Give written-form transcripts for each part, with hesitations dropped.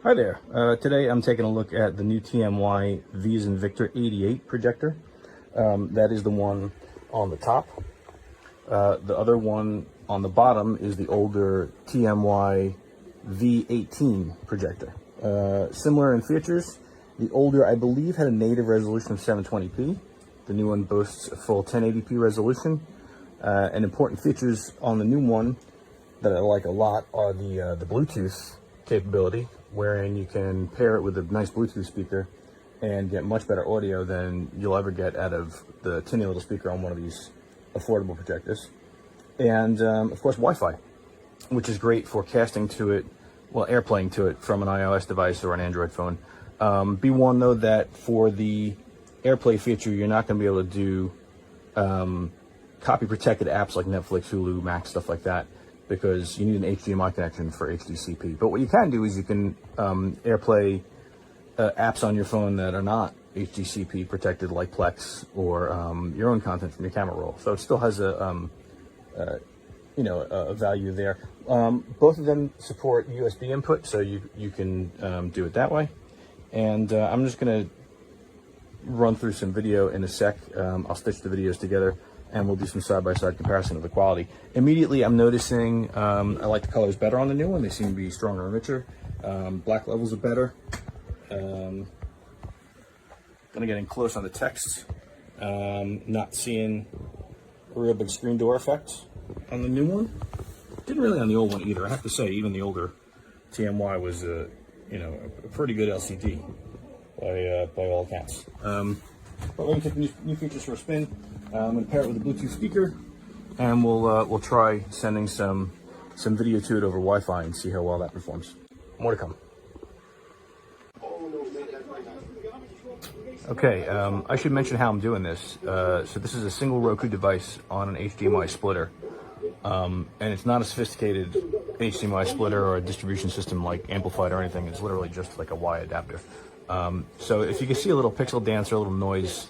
Hi there. Today I'm taking a look at the new TMY Vision Victor 88 projector. That is the one on the top. The other one on the bottom is the older TMY V18 projector. Similar in features. The older, I believe, had a native resolution of 720p. The new one boasts a full 1080p resolution. And important features on the new one that I like a lot are the Bluetooth capability, wherein you can pair it with a nice Bluetooth speaker and get much better audio than you'll ever get out of the tinny little speaker on one of these affordable projectors. And of course Wi-Fi, which is great for casting to it, well, airplaying to it from an iOS device or an Android phone. Be warned though that for the AirPlay feature, you're not going to be able to do copy protected apps like Netflix, Hulu, Max, stuff like that, because you need an HDMI connection for HDCP. But what you can do is you can AirPlay apps on your phone that are not HDCP protected, like Plex or your own content from your camera roll. So it still has a value there. Both of them support USB input, so you can do it that way. And I'm just going to run through some video in a sec. I'll stitch the videos together, and we'll do some side-by-side comparison of the quality. Immediately, I'm noticing I like the colors better on the new one. They seem to be stronger and richer. Black levels are better. Gonna get in close on the text. Not seeing a real big screen door effect on the new one. Didn't really on the old one either. I have to say, even the older TMY was a pretty good LCD by all accounts. But we're gonna take the new features for a spin. I'm gonna pair it with a Bluetooth speaker, and we'll try sending some video to it over Wi-Fi and see how well that performs. More to come. Okay, I should mention how I'm doing this. So this is a single Roku device on an HDMI splitter, and it's not a sophisticated HDMI splitter or a distribution system like amplified or anything. It's literally just like a Y adapter. So if you can see a little pixel dance or a little noise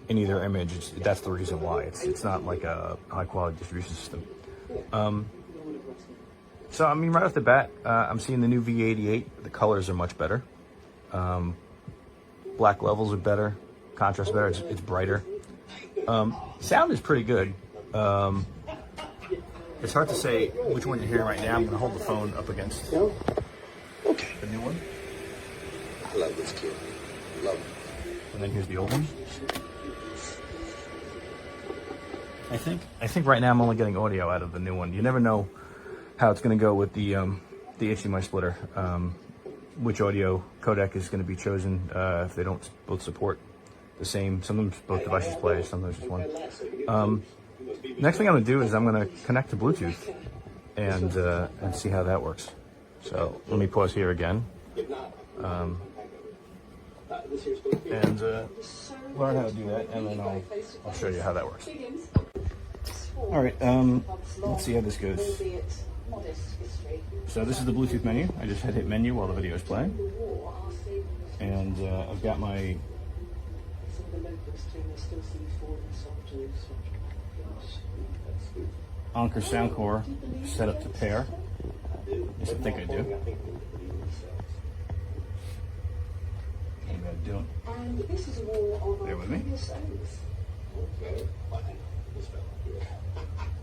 in either image, that's the reason why. It's not like a high quality distribution system. So I mean, right off the bat, I'm seeing the new V88. The colors are much better. Black levels are better, contrast is better, it's brighter. Sound is pretty good. It's hard to say which one you're hearing right now. I'm gonna hold the phone up against the new one. I love this kid. Love it. And then here's the old one. I think right now I'm only getting audio out of the new one. You never know how it's gonna go with the HDMI splitter. Which audio codec is going to be chosen if they don't both support the same. Sometimes both devices play, sometimes just one. Next thing I'm going to do is I'm going to connect to Bluetooth and see how that works. So let me pause here again and learn how to do that, and then I'll show you how that works. All right, let's see how this goes. So this is the Bluetooth menu. I just hit menu while the video is playing. And I've got my Anker Soundcore set up to pair. At least I think I do. Bear with me.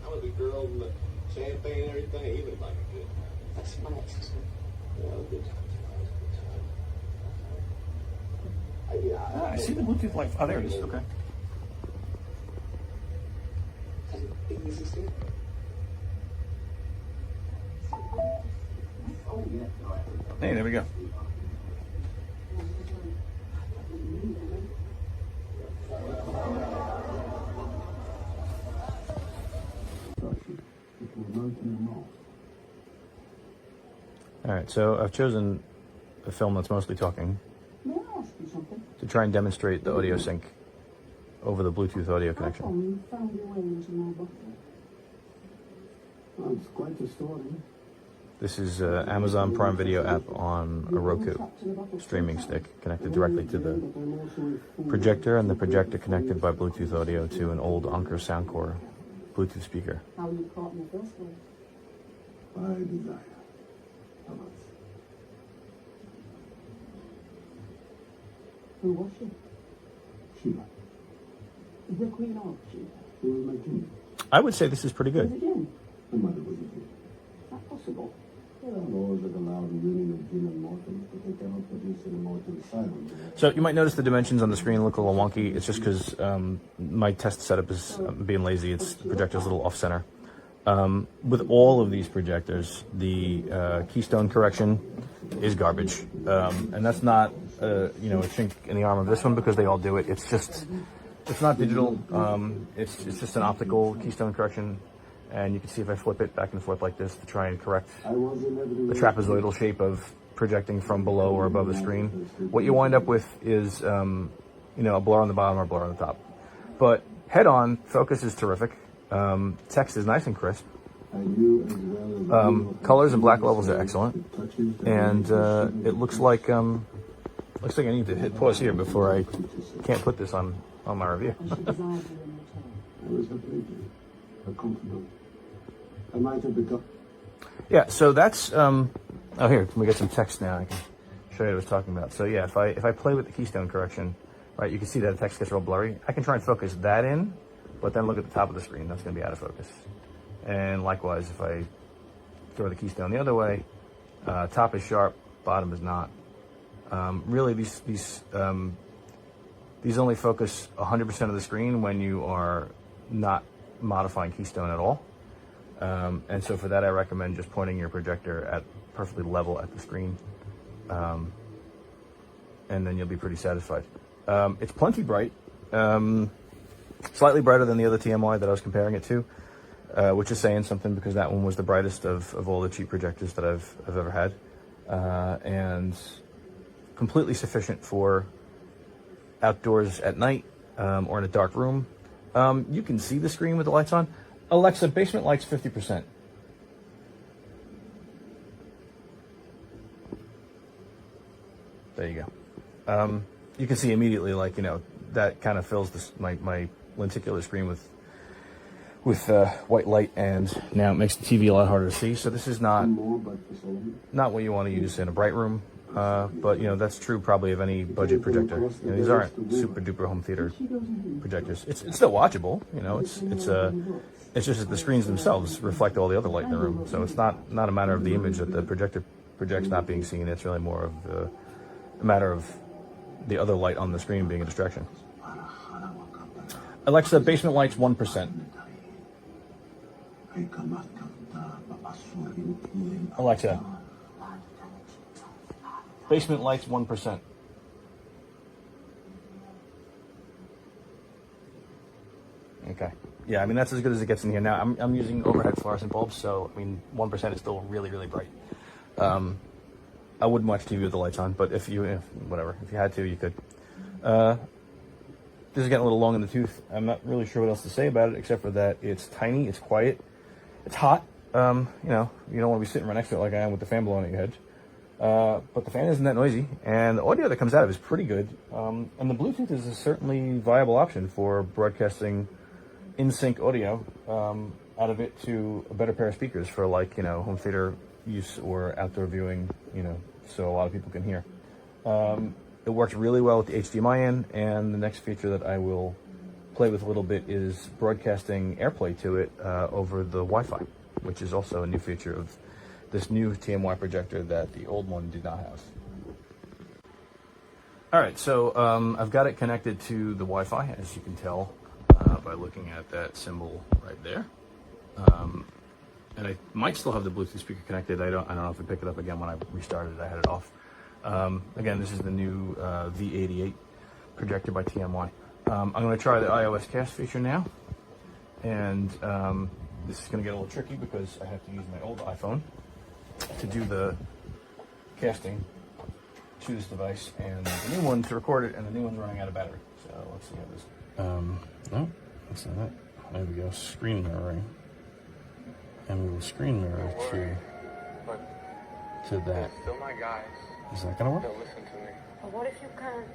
I was a girl in the champagne and everything. He looked like a good. That's my next one. Well, good time. I see the Bluetooth light. Oh, there it is. Okay. Hey, there we go. All right, so I've chosen a film that's mostly talking to try and demonstrate the audio sync over the Bluetooth audio connection. It's quite the story. This is an Amazon Prime Video app on a Roku streaming stick connected directly to the projector, and the projector connected by Bluetooth audio to an old Anker Soundcore Bluetooth speaker. How were you caught in the first place? By desire. Who was she? Sheila. The Queen of Sheba. She was my king. I would say this is pretty Was good. it Jim? My mother was a king. Is that possible? There are laws that allow the union of gin and morphine, but they cannot produce any more to the silent. So you might notice the dimensions on the screen look a little wonky. It's just because my test setup is being lazy. The projector's a little off center. With all of these projectors, the keystone correction is garbage, and that's not a chink in the arm of this one because they all do it. It's not digital. It's just an optical keystone correction, and you can see if I flip it back and forth like this to try and correct the trapezoidal shape of projecting from below or above the screen. What you wind up with is a blur on the bottom or a blur on the top. But head-on focus is terrific. Text is nice and crisp. Colors and black levels are excellent, and it looks like I need to hit pause here before I can't put this on my review. Yeah, so that's oh, here we get some text now. I can show you what I was talking about. So yeah, if I play with the keystone correction, right, you can see that the text gets real blurry. I can try and focus that in, but then look at the top of the screen. That's going to be out of focus. And likewise, if I throw the keystone the other way, top is sharp, bottom is not. Really, these only focus 100% of the screen when you are not modifying keystone at all. And so for that, I recommend just pointing your projector at perfectly level at the screen, and then you'll be pretty satisfied. It's plenty bright, slightly brighter than the other TMY that I was comparing it to, which is saying something because that one was the brightest of all the cheap projectors that I've ever had, and completely sufficient for outdoors at night or in a dark room. You can see the screen with the lights on. Alexa, basement lights 50%. There you go. You can see immediately, that kind of fills this, my lenticular screen with white light, and now it makes the TV a lot harder to see. So this is not what you want to use in a bright room. But that's true probably of any budget projector. These aren't super duper home theater projectors. It's still watchable. It's just that the screens themselves reflect all the other light in the room. So it's not a matter of the image that the projector projects not being seen. It's really more of a matter of the other light on the screen being a distraction. Alexa, basement lights 1%. Alexa, basement lights 1%. Okay. Yeah, that's as good as it gets in here. Now, I'm using overhead fluorescent bulbs, so 1% is still really, really bright. I wouldn't watch TV with the lights on, but if you had to, you could. This is getting a little long in the tooth. I'm not really sure what else to say about it, except for that it's tiny, it's quiet, it's hot. You don't want to be sitting right next to it like I am with the fan blowing at your head. But the fan isn't that noisy, and the audio that comes out of it is pretty good. And the Bluetooth is a certainly viable option for broadcasting in-sync audio out of it to a better pair of speakers for home theater use or outdoor viewing, so a lot of people can hear. It works really well with the HDMI in, and the next feature that I will play with a little bit is broadcasting AirPlay to it over the Wi-Fi, which is also a new feature of this new TMY projector that the old one did not have. All right, so I've got it connected to the Wi-Fi, as you can tell by looking at that symbol right there. And I might still have the Bluetooth speaker connected. I don't know if I pick it up again when I restarted it. I had it off. Again, this is the new V88 projector by TMY. I'm going to try the iOS cast feature now, and this is going to get a little tricky because I have to use my old iPhone to do the casting to this device, and the new one to record it, and the new one's running out of battery. So let's see how this. No, that's not it. There we go. Screen mirroring, and we will screen mirror to that. Still my guys. Is that gonna work? They'll listen to me. But what if you can't?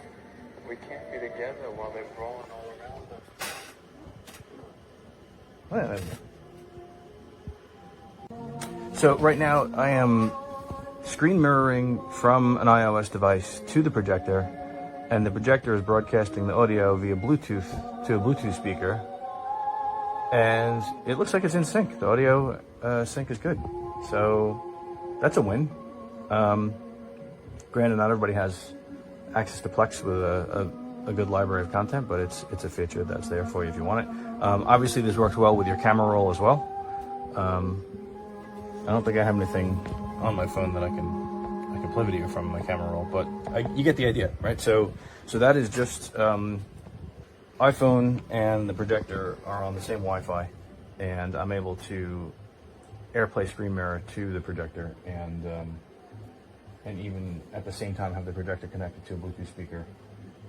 We can't be together while they're rolling all around us. So right now I am screen mirroring from an iOS device to the projector, and the projector is broadcasting the audio via Bluetooth to a Bluetooth speaker, and it looks like it's in sync. The audio sync is good, so that's a win. Granted, not everybody has access to Plex with a good library of content, but it's a feature that's there for you if you want it. Obviously, this works well with your camera roll as well. I don't think I have anything on my phone that I can play video from my camera roll, but you get the idea, right? So that is just iPhone and the projector are on the same Wi-Fi, and I'm able to AirPlay screen mirror to the projector, and even at the same time have the projector connected to a Bluetooth speaker,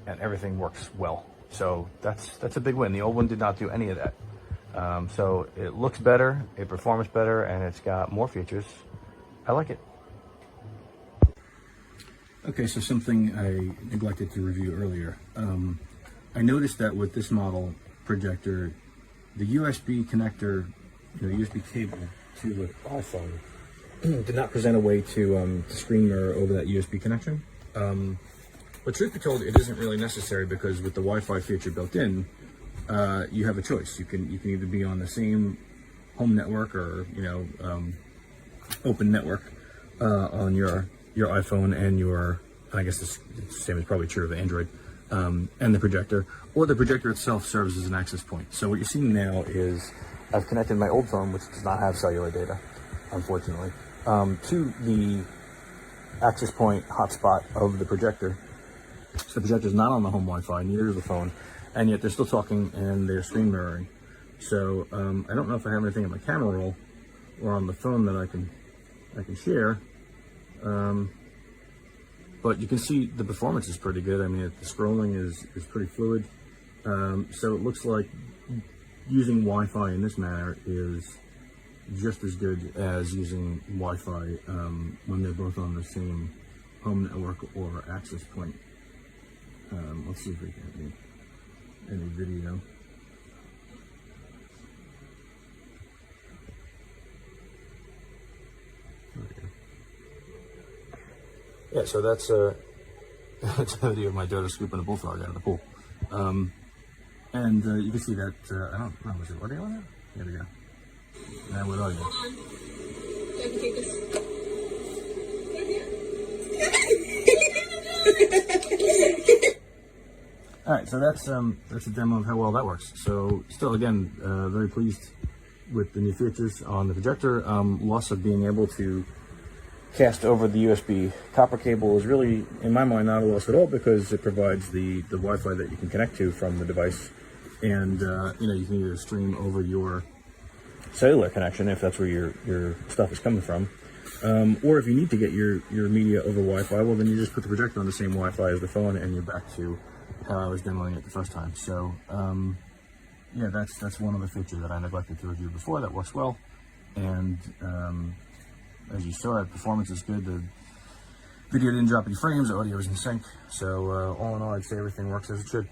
and everything works well. So that's a big win. The old one did not do any of that. So it looks better, it performs better, and it's got more features. I like it. Okay, so something I neglected to review earlier. I noticed that with this model projector, the USB connector, the USB cable to the iPhone did not present a way to screen mirror over that USB connection. But truth be told, it isn't really necessary, because with the Wi-Fi feature built in, you have a choice. You can either be on the same home network or open network on your iPhone and your, I guess the same is probably true of Android, and the projector, or the projector itself serves as an access point. So what you're seeing now is I've connected my old phone, which does not have cellular data, unfortunately, to the access point hotspot of the projector. So the projector is not on the home Wi-Fi, neither is the phone, and yet they're still talking and they're screen mirroring. So I don't know if I have anything in my camera roll or on the phone that I can share. But you can see the performance is pretty good. I mean, the scrolling is pretty fluid. So it looks like using Wi-Fi in this manner is just as good as using Wi-Fi when they're both on the same home network or access point. Let's see if we can have any video. Okay. Yeah, so that's that's a video of my daughter scooping a bullfrog out of the pool. And you can see that, I don't know, was it audio on there? Here we go. Now with audio. Hold on. I can take this. All right, so that's a demo of how well that works. So still, again, very pleased with the new features on the projector. Loss of being able to cast over the USB copper cable is really, in my mind, not a loss at all, because it provides the Wi-Fi that you can connect to from the device, and you can either stream over your cellular connection if that's where your stuff is coming from, or if you need to get your media over Wi-Fi, well, then you just put the projector on the same Wi-Fi as the phone, and you're back to how I was demoing it the first time. So yeah, that's one of the features that I neglected to review before that works well, and as you saw, the performance is good. The video didn't drop any frames, the audio is in sync, so all in all, I'd say everything works as it should.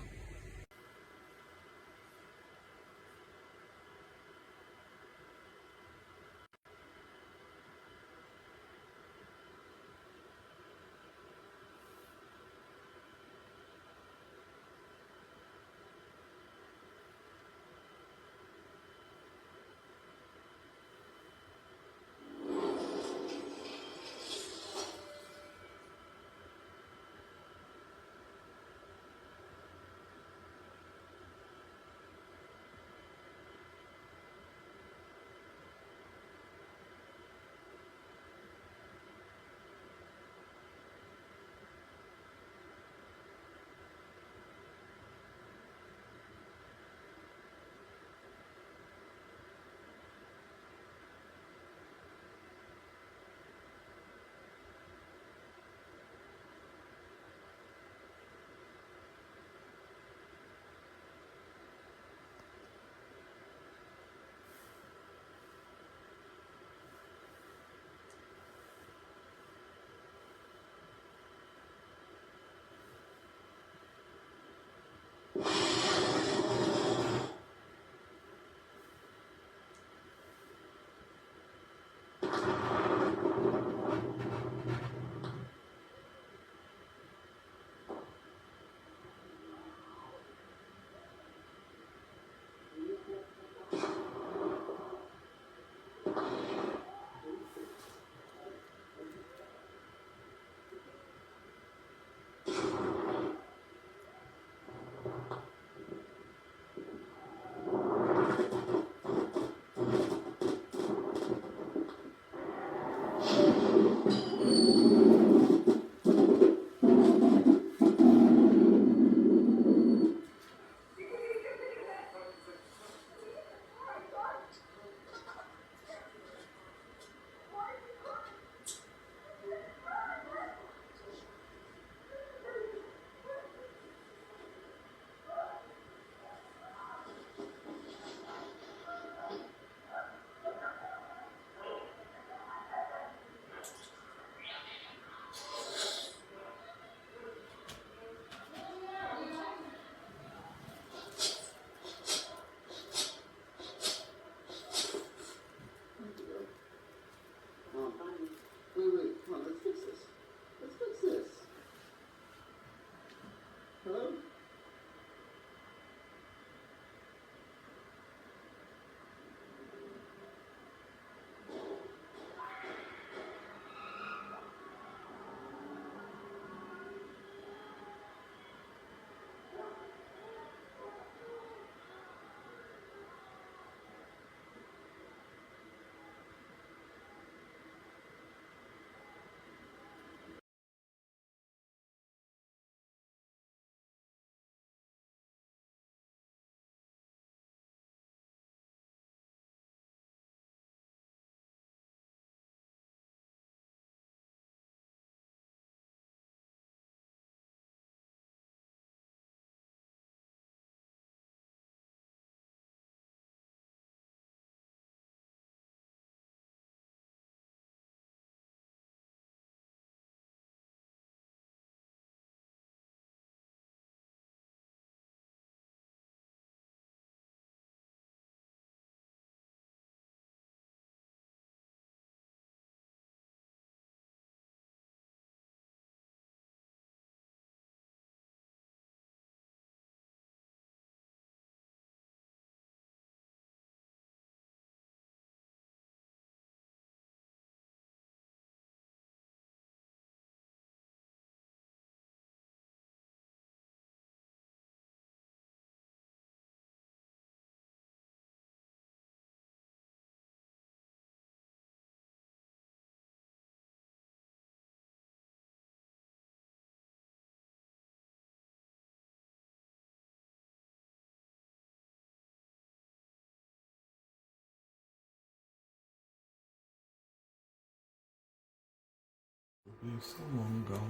Yeah, so long ago.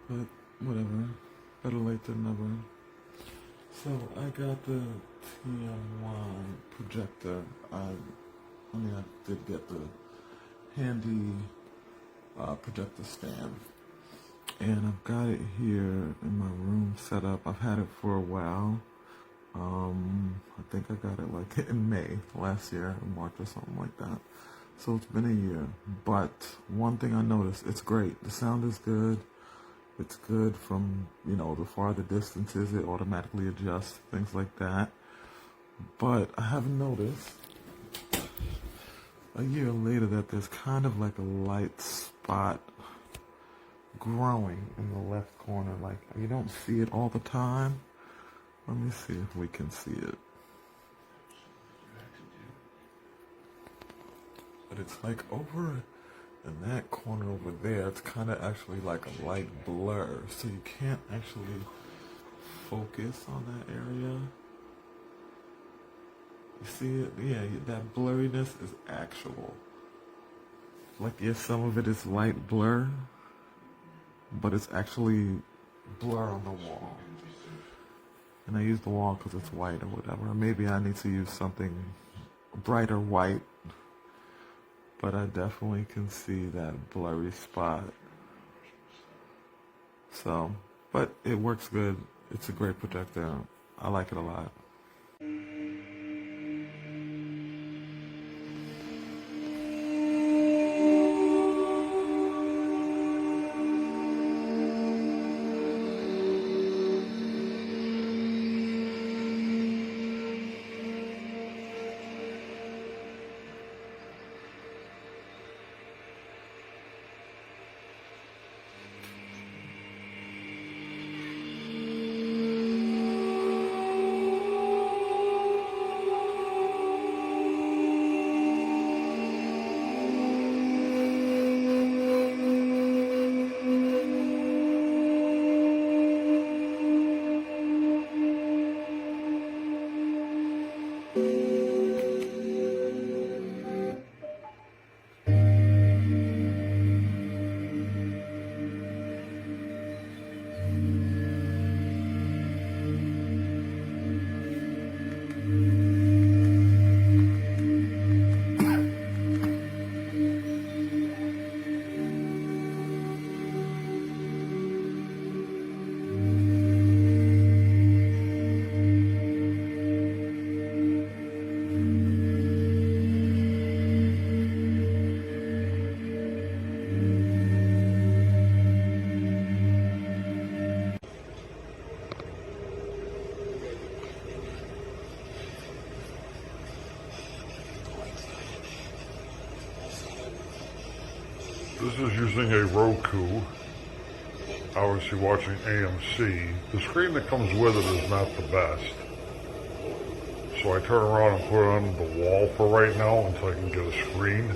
But whatever. Better late than never. So I got the TMY projector. I mean, I did get the handy projector stand. And I've got it here in my room set up. I've had it for a while. I think I got it like in May last year, in March or something like that. So it's been a year. But one thing I noticed, it's great. The sound is good. It's good from, the farther distances. It automatically adjusts, things like that. But I have noticed a year later that there's kind of like a light spot growing in the left corner. Like, you don't see it all the time. Let me see if we can see it. But it's like over in that corner over there, it's kind of actually like a light blur. So you can't actually focus on that area. You see it? Yeah, that blurriness is actual. Like, yes, some of it is light blur, but it's actually blur on the wall. And I use the wall because it's white or whatever. Maybe I need to use something brighter white. But I definitely can see that blurry spot. So, but it works good. It's a great projector. I like it a lot. This is using a Roku, obviously watching AMC. The screen that comes with it is not the best. So I turn around and put it on the wall for right now until I can get a screen.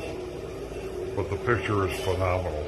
But the picture is phenomenal.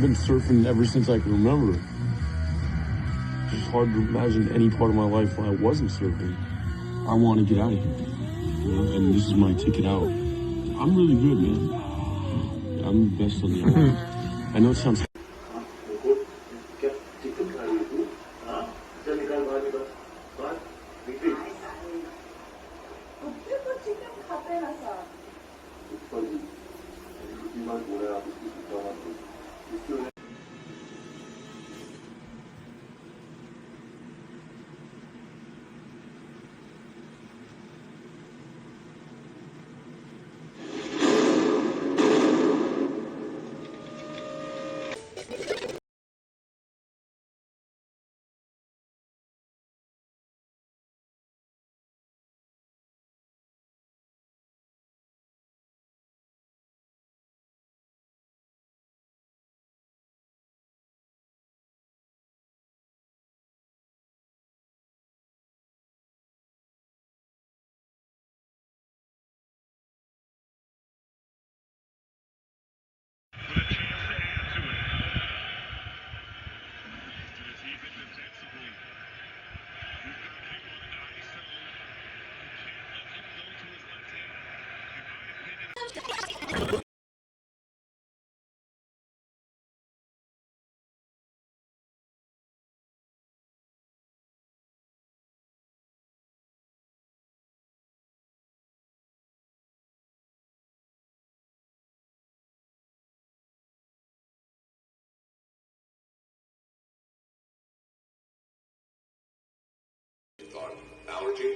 I've been surfing ever since I can remember. It's just hard to imagine any part of my life when I wasn't surfing. I want to get out of here, you know, and this is my ticket out. I'm really good, man. I'm the best on the island. I know it sounds. Allergy?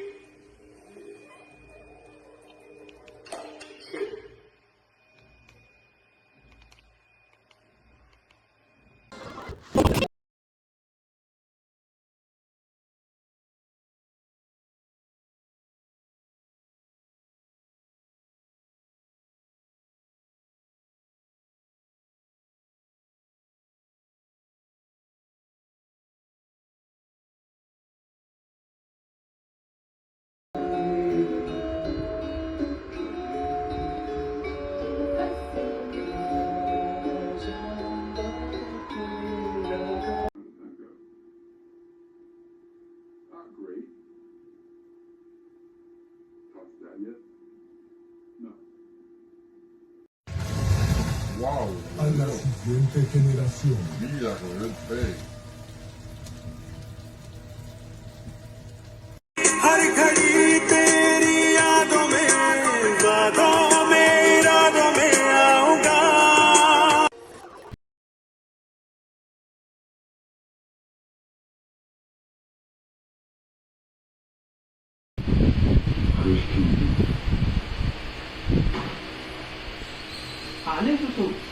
Not great. Touched that yet? No. Wow. A la siguiente generación. Mira, con el pez. हर घड़ी तेरी यादों में इरादों में आऊंगा 안에서도